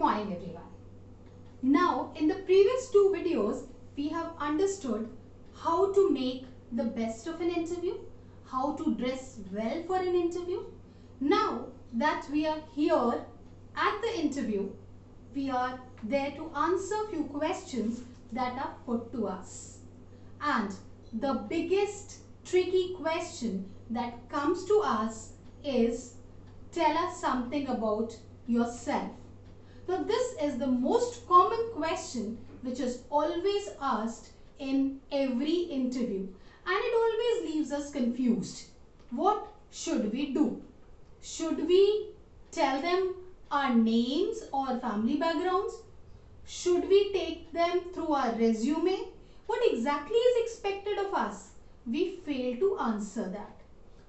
morning everyone. Now in the previous two videos we have understood how to make the best of an interview, how to dress well for an interview. Now that we are here at the interview, we are there to answer few questions that are put to us. And the biggest tricky question that comes to us is, tell us something about yourself. Now this is the most common question which is always asked in every interview, and it always leaves us confused. What should we do? Should we tell them our names or family backgrounds? Should we take them through our resume? What exactly is expected of us? We fail to answer that.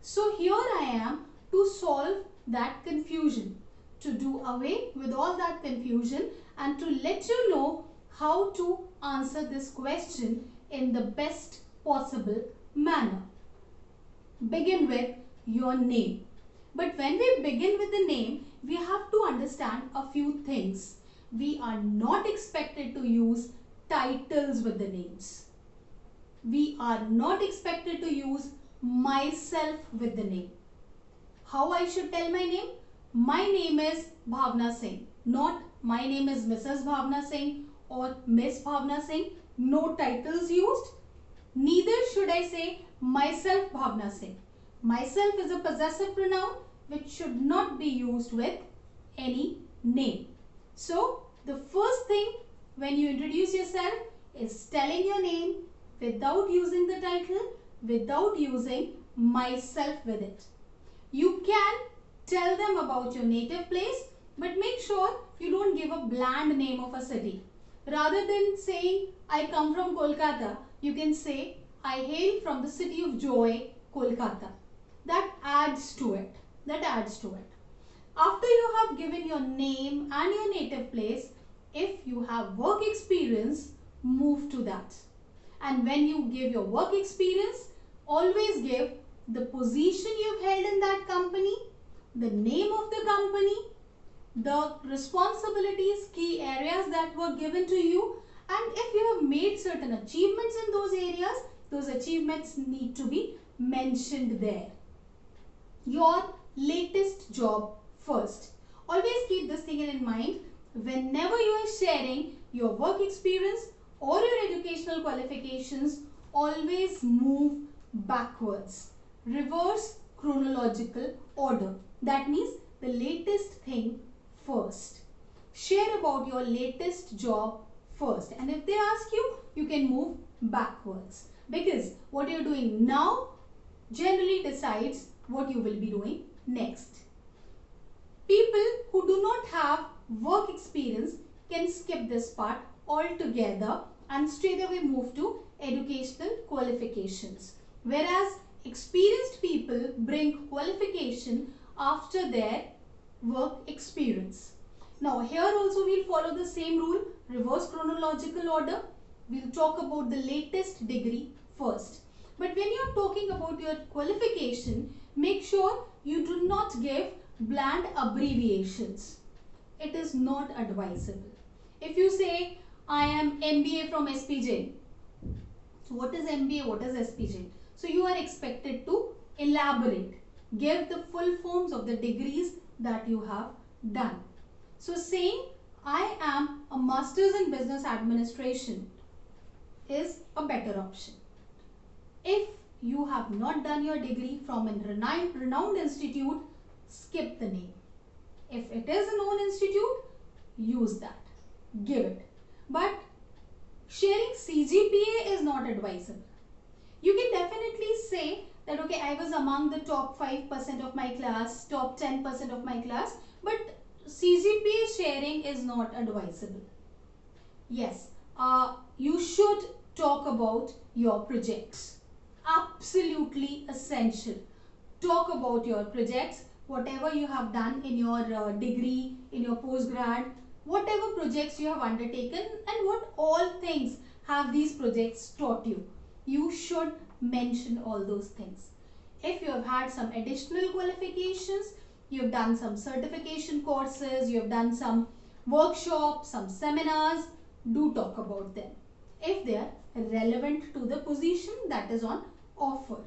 So here I am to solve that confusion, to do away with all that confusion and to let you know how to answer this question in the best possible manner. Begin with your name. But when we begin with the name, we have to understand a few things. We are not expected to use titles with the names. We are not expected to use myself with the name. How I should tell my name? My name is Bhavna Singh, not my name is Mrs. Bhavna Singh or Miss Bhavna Singh. No titles used. Neither should I say myself Bhavna Singh. Myself is a possessive pronoun which should not be used with any name. So the first thing when you introduce yourself is telling your name without using the title, without using myself with it. You can tell them about your native place, but make sure you don't give a bland name of a city. Rather than saying I come from Kolkata, you can say I hail from the city of joy, Kolkata. That adds to it. After you have given your name and your native place, if you have work experience, move to that. And when you give your work experience, always give the position you've held in that company, the name of the company, the responsibilities, key areas that were given to you, and if you have made certain achievements in those areas, those achievements need to be mentioned there. Your latest job first. Always keep this thing in mind. Whenever you are sharing your work experience or your educational qualifications, always move backwards. Reverse chronological order. That means the latest thing first. Share about your latest job first. And if they ask you, you can move backwards. Because what you're doing now generally decides what you will be doing next. People who do not have work experience can skip this part altogether and straight away move to educational qualifications. Whereas experienced people bring qualification after their work experience. Now here also we'll follow the same rule, reverse chronological order. We'll talk about the latest degree first. But when you're talking about your qualification, make sure you do not give bland abbreviations. It is not advisable. If you say, I am MBA from SPJ. So what is MBA? What is SPJ? So you are expected to elaborate. Give the full forms of the degrees that you have done. So saying, I am a Master's in Business Administration is a better option. If you have not done your degree from a renowned institute, skip the name. If it is a known institute, use that. Give it. But sharing CGPA is not advisable. You can definitely say that, okay, I was among the top 5% of my class, top 10% of my class, but CGPA sharing is not advisable. Yes, you should talk about your projects. Absolutely essential. Talk about your projects, whatever you have done in your degree, in your postgrad, whatever projects you have undertaken and what all things have these projects taught you. You should mention all those things. If you have had some additional qualifications, you have done some certification courses, you have done some workshops, some seminars, do talk about them if they are relevant to the position that is on offer.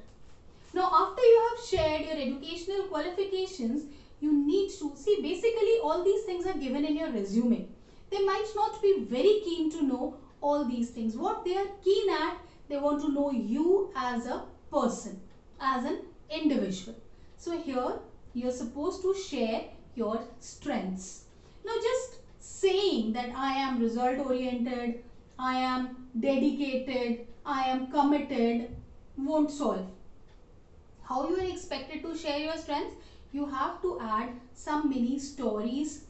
Now, after you have shared your educational qualifications, you need to see basically all these things are given in your resume. They might not be very keen to know all these things. What they are keen at, they want to know you as a person, as an individual. So here you're supposed to share your strengths. Now, just saying that I am result oriented, I am dedicated, I am committed won't solve. How you are expected to share your strengths? You have to add some mini stories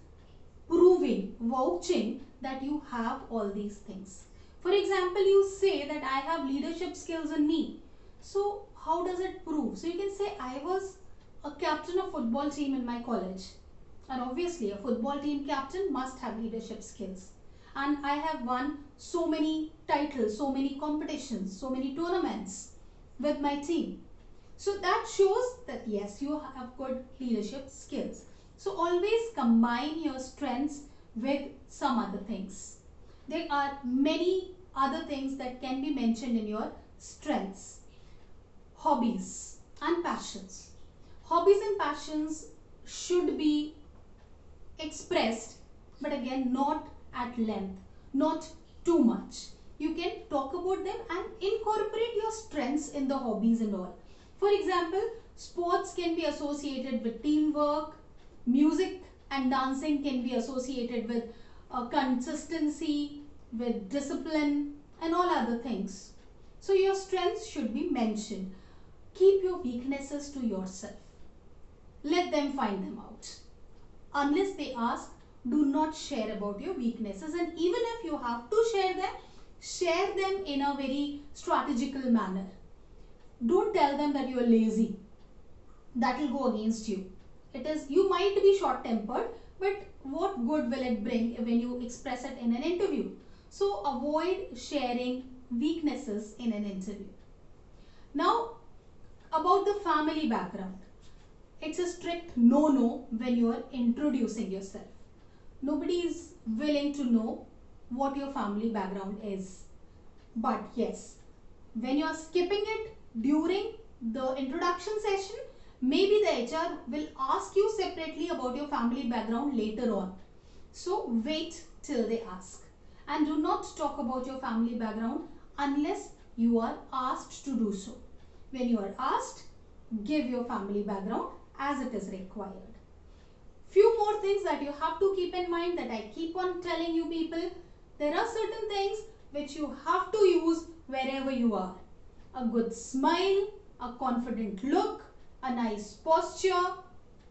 proving, vouching that you have all these things. For example, you say that I have leadership skills in me. So how does it prove? So you can say I was a captain of football team in my college. And obviously a football team captain must have leadership skills. And I have won so many titles, so many competitions, so many tournaments with my team. So that shows that yes, you have good leadership skills. So always combine your strengths with some other things. There are many other things that can be mentioned in your strengths. Hobbies and passions. Hobbies and passions should be expressed, but again not at length, not too much. You can talk about them and incorporate your strengths in the hobbies and all. For example, sports can be associated with teamwork, music and dancing can be associated with consistency, with discipline and all other things. So your strengths should be mentioned. Keep your weaknesses to yourself. Let them find them out. Unless they ask, do not share about your weaknesses, and even if you have to share them in a very strategical manner. Don't tell them that you are lazy. That will go against you. You might be short-tempered, but what good will it bring when you express it in an interview? So avoid sharing weaknesses in an interview. Now, about the family background. It's a strict no-no when you are introducing yourself. Nobody is willing to know what your family background is. But yes, when you are skipping it during the introduction session, maybe the HR will ask you separately about your family background later on. So wait till they ask. And do not talk about your family background unless you are asked to do so. When you are asked, give your family background as it is required. Few more things that you have to keep in mind that I keep on telling you people. There are certain things which you have to use wherever you are. A good smile, a confident look, a nice posture,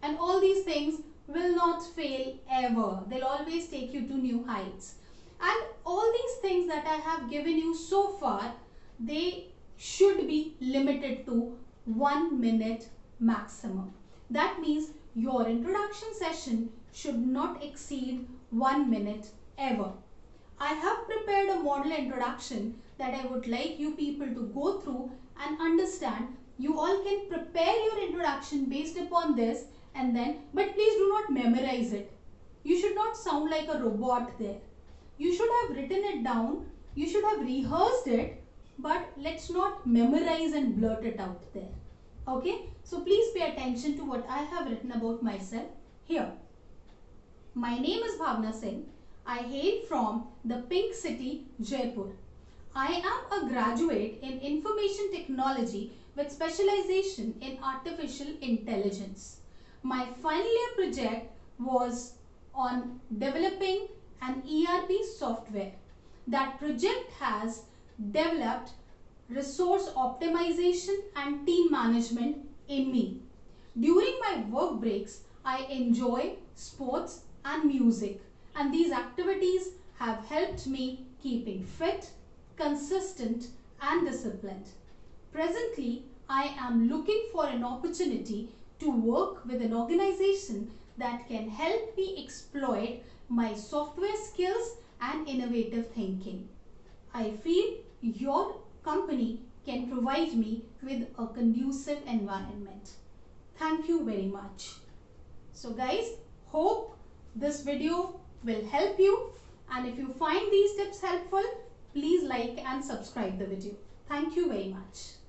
and all these things will not fail ever. They'll always take you to new heights. And all these things that I have given you so far, they should be limited to 1 minute maximum. That means your introduction session should not exceed 1 minute ever. I have prepared a model introduction that I would like you people to go through and understand. You all can prepare your introduction based upon this but please do not memorize it. You should not sound like a robot there. You should have written it down, you should have rehearsed it, but let's not memorize and blurt it out there. Okay, so please pay attention to what I have written about myself here. My name is Bhavna Singh. I hail from the Pink City, Jaipur. I am a graduate in Information Technology with specialization in Artificial Intelligence. My final year project was on developing an ERP software. That project has developed resource optimization and team management in me. During my work breaks, I enjoy sports and music, and these activities have helped me keeping fit, consistent and disciplined. Presently, I am looking for an opportunity to work with an organization that can help me exploit my software skills and innovative thinking. I feel your company can provide me with a conducive environment. Thank you very much. So guys, hope this video will help you. And if you find these tips helpful, please like and subscribe the video. Thank you very much.